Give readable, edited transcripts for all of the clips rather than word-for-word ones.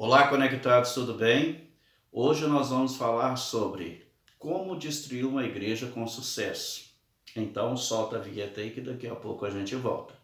Olá, conectados, tudo bem? Hoje nós vamos falar sobre como destruir uma igreja com sucesso. Então, solta a vinheta aí que daqui a pouco a gente volta.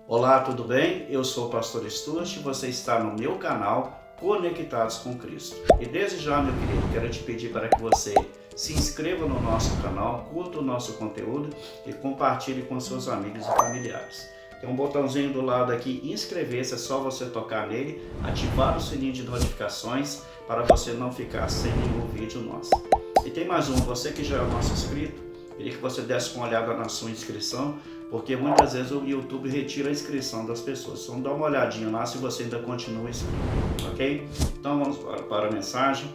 Olá, tudo bem? Eu sou o pastor Stuart e você está no meu canal Conectados com Cristo. E desde já, meu querido, quero te pedir para que você se inscreva no nosso canal, curta o nosso conteúdo e compartilhe com seus amigos e familiares. Tem um botãozinho do lado aqui, inscrever-se, é só você tocar nele, ativar o sininho de notificações para você não ficar sem nenhum vídeo nosso. E tem mais um, você que já é nosso inscrito, queria que você desse uma olhada na sua inscrição, porque muitas vezes o YouTube retira a inscrição das pessoas. Então dá uma olhadinha lá se você ainda continua inscrito, ok? Então vamos para a mensagem.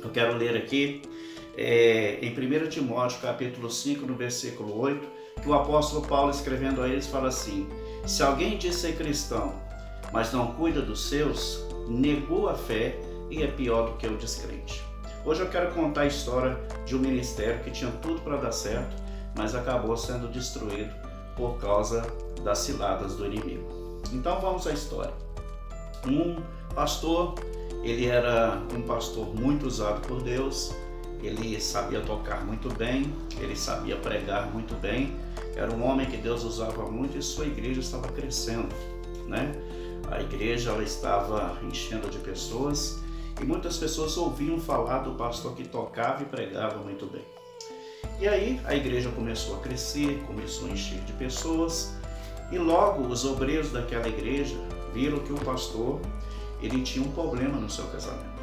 Eu quero ler aqui em 1 Timóteo capítulo 5, no versículo 8, que o apóstolo Paulo, escrevendo a eles, fala assim: se alguém diz ser cristão, mas não cuida dos seus, negou a fé e é pior do que o descrente. Hoje eu quero contar a história de um ministério que tinha tudo para dar certo, mas acabou sendo destruído por causa das ciladas do inimigo. Então vamos à história. Um pastor, ele era um pastor muito usado por Deus, ele sabia tocar muito bem, ele sabia pregar muito bem, era um homem que Deus usava muito e sua igreja estava crescendo, né? A igreja ela estava enchendo de pessoas e muitas pessoas ouviam falar do pastor que tocava e pregava muito bem. E aí a igreja começou a crescer, começou a encher de pessoas e logo os obreiros daquela igreja viram que o pastor ele tinha um problema no seu casamento.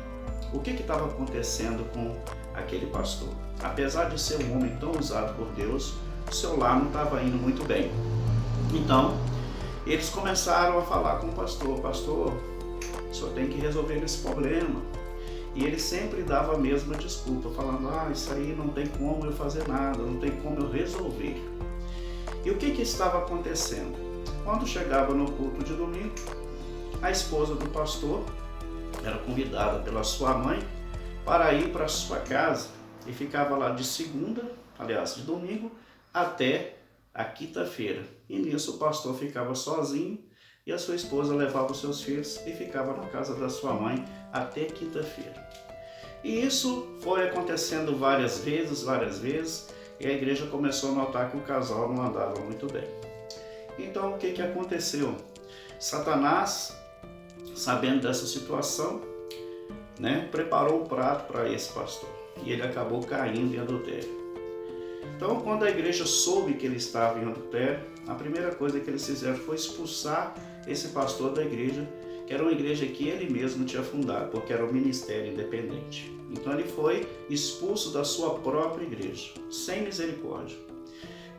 O que estava acontecendo com aquele pastor? Apesar de ser um homem tão usado por Deus, o seu lar não estava indo muito bem. Então, eles começaram a falar com o pastor: pastor, o senhor tem que resolver esse problema. E ele sempre dava a mesma desculpa, falando: isso aí não tem como eu fazer nada, não tem como eu resolver. E o que estava acontecendo? Quando chegava no culto de domingo, a esposa do pastor era convidada pela sua mãe para ir para a sua casa e ficava lá de domingo até a quinta-feira. E nisso o pastor ficava sozinho e a sua esposa levava os seus filhos e ficava na casa da sua mãe até quinta-feira. E isso foi acontecendo várias vezes, e a igreja começou a notar que o casal não andava muito bem. Então o que aconteceu? Satanás, sabendo dessa situação, preparou um prato para esse pastor e ele acabou caindo em adultério. Então, quando a igreja soube que ele estava em adultério, a primeira coisa que eles fizeram foi expulsar esse pastor da igreja, que era uma igreja que ele mesmo tinha fundado, porque era um ministério independente. Então ele foi expulso da sua própria igreja, sem misericórdia.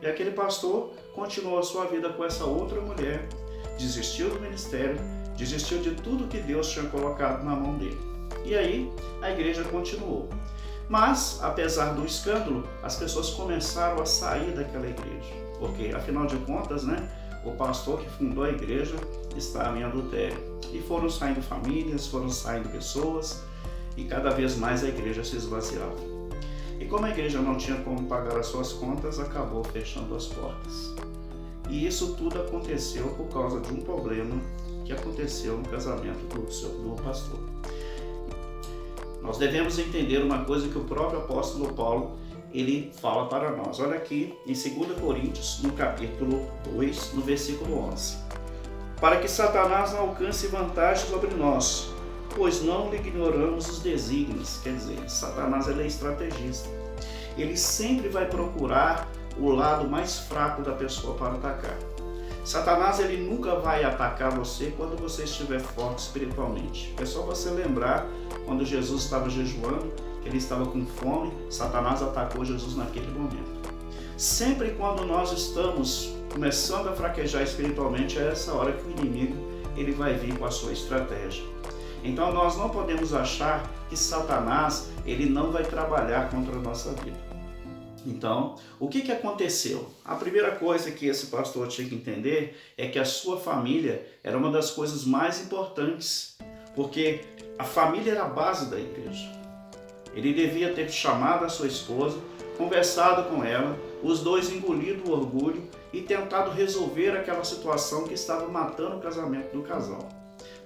E aquele pastor continuou a sua vida com essa outra mulher, desistiu do ministério, desistiu de tudo que Deus tinha colocado na mão dele. E aí a igreja continuou. Mas, apesar do escândalo, as pessoas começaram a sair daquela igreja, porque afinal de contas, o pastor que fundou a igreja estava em adultério. E foram saindo famílias, foram saindo pessoas, e cada vez mais a igreja se esvaziava. E como a igreja não tinha como pagar as suas contas, acabou fechando as portas. E isso tudo aconteceu por causa de um problema que aconteceu no casamento do pastor. Nós devemos entender uma coisa que o próprio apóstolo Paulo ele fala para nós. Olha aqui em 2 Coríntios, no capítulo 2, no versículo 11. Para que Satanás não alcance vantagem sobre nós, pois não lhe ignoramos os desígnios. Quer dizer, Satanás ele é estrategista. Ele sempre vai procurar o lado mais fraco da pessoa para atacar. Satanás ele nunca vai atacar você quando você estiver forte espiritualmente. É só você lembrar quando Jesus estava jejuando, ele estava com fome, Satanás atacou Jesus naquele momento. Sempre quando nós estamos começando a fraquejar espiritualmente, é essa hora que o inimigo ele vai vir com a sua estratégia. Então nós não podemos achar que Satanás ele não vai trabalhar contra a nossa vida. Então, o que aconteceu? A primeira coisa que esse pastor tinha que entender é que a sua família era uma das coisas mais importantes, porque a família era a base da igreja. Ele devia ter chamado a sua esposa, conversado com ela, os dois engolido o orgulho e tentado resolver aquela situação que estava matando o casamento do casal.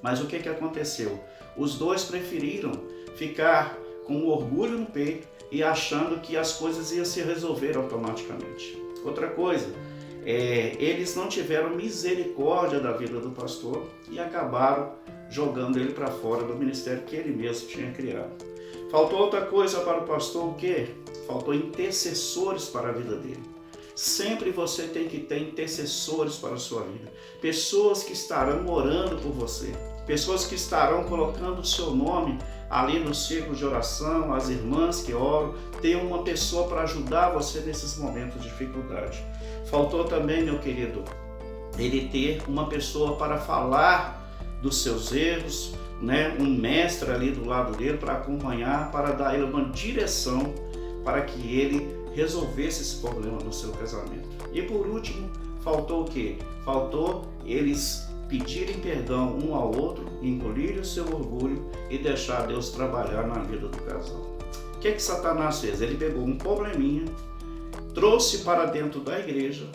Mas o que aconteceu? Os dois preferiram ficar com o orgulho no peito e achando que as coisas iam se resolver automaticamente. Outra coisa, eles não tiveram misericórdia da vida do pastor e acabaram jogando ele para fora do ministério que ele mesmo tinha criado. Faltou outra coisa para o pastor, o quê? Faltou intercessores para a vida dele. Sempre você tem que ter intercessores para a sua vida. Pessoas que estarão orando por você. Pessoas que estarão colocando o seu nome ali no círculo de oração, as irmãs que oram. Tem uma pessoa para ajudar você nesses momentos de dificuldade. Faltou também, meu querido, ele ter uma pessoa para falar dos seus erros, né? Um mestre ali do lado dele para acompanhar, para dar ele uma direção para que ele resolvesse esse problema no seu casamento. E por último, faltou o quê? Faltou eles pedirem perdão um ao outro, engolirem o seu orgulho e deixar Deus trabalhar na vida do casal. O que Satanás fez? Ele pegou um probleminha, trouxe para dentro da igreja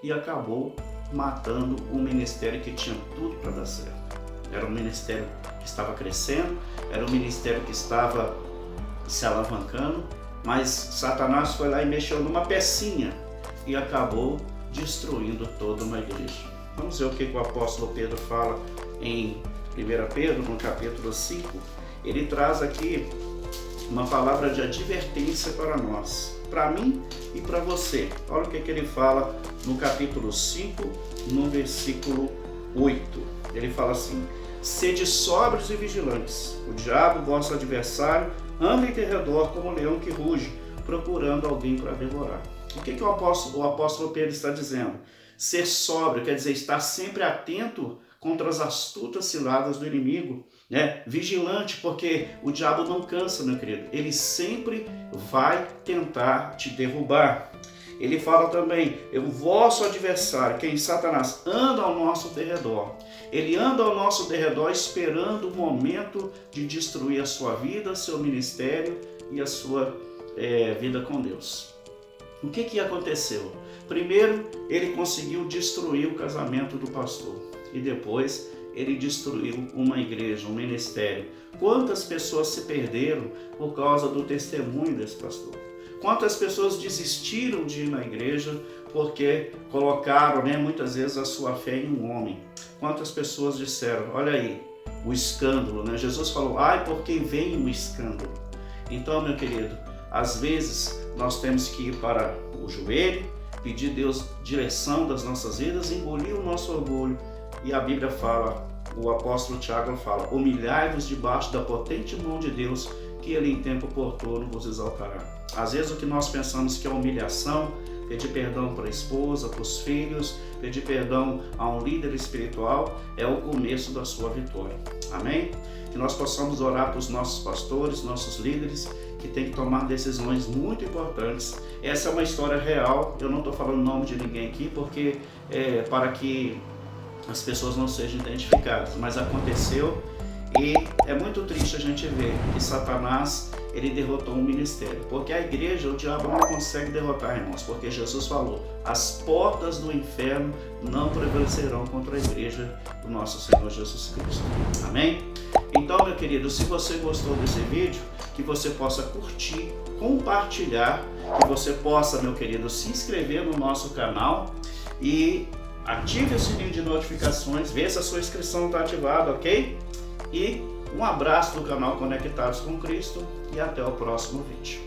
e acabou matando um ministério que tinha tudo para dar certo. Era um ministério que estava crescendo, era um ministério que estava se alavancando, mas Satanás foi lá e mexeu numa pecinha e acabou destruindo toda uma igreja. Vamos ver o que o apóstolo Pedro fala em 1 Pedro, no capítulo 5. Ele traz aqui uma palavra de advertência para nós, para mim e para você. Olha o que ele fala no capítulo 5, no versículo 8. Ele fala assim: sede sóbrios e vigilantes. O diabo, vosso adversário, anda em derredor como um leão que ruge, procurando alguém para devorar. O que o apóstolo Pedro está dizendo? Ser sóbrio quer dizer estar sempre atento contra as astutas ciladas do inimigo, né? Vigilante, porque o diabo não cansa, meu querido. Ele sempre vai tentar te derrubar. Ele fala também, o vosso adversário, quem Satanás, anda ao nosso derredor. Ele anda ao nosso derredor esperando o momento de destruir a sua vida, seu ministério e a sua vida com Deus. O que aconteceu? Primeiro, ele conseguiu destruir o casamento do pastor. E depois, ele destruiu uma igreja, um ministério. Quantas pessoas se perderam por causa do testemunho desse pastor? Quantas pessoas desistiram de ir na igreja porque colocaram, muitas vezes, a sua fé em um homem? Quantas pessoas disseram, olha aí, o escândalo, Jesus falou, ai, por quem vem o escândalo? Então, meu querido, às vezes nós temos que ir para o joelho, pedir a Deus direção das nossas vidas, engolir o nosso orgulho. E a Bíblia fala, o apóstolo Tiago fala, humilhai-vos debaixo da potente mão de Deus, que ele em tempo oportuno vos exaltará. Às vezes o que nós pensamos que é humilhação, pedir perdão para a esposa, para os filhos, pedir perdão a um líder espiritual, é o começo da sua vitória. Amém? Que nós possamos orar para os nossos pastores, nossos líderes, que têm que tomar decisões muito importantes. Essa é uma história real, eu não estou falando o nome de ninguém aqui, porque para que as pessoas não sejam identificadas, mas aconteceu. E é muito triste a gente ver que Satanás, ele derrotou um ministério. Porque a igreja, o diabo não consegue derrotar, irmãos. Porque Jesus falou, as portas do inferno não prevalecerão contra a igreja do nosso Senhor Jesus Cristo. Amém? Então, meu querido, se você gostou desse vídeo, que você possa curtir, compartilhar, que você possa, meu querido, se inscrever no nosso canal e ative o sininho de notificações, ver se a sua inscrição está ativada, ok? E um abraço do canal Conectados com Cristo e até o próximo vídeo.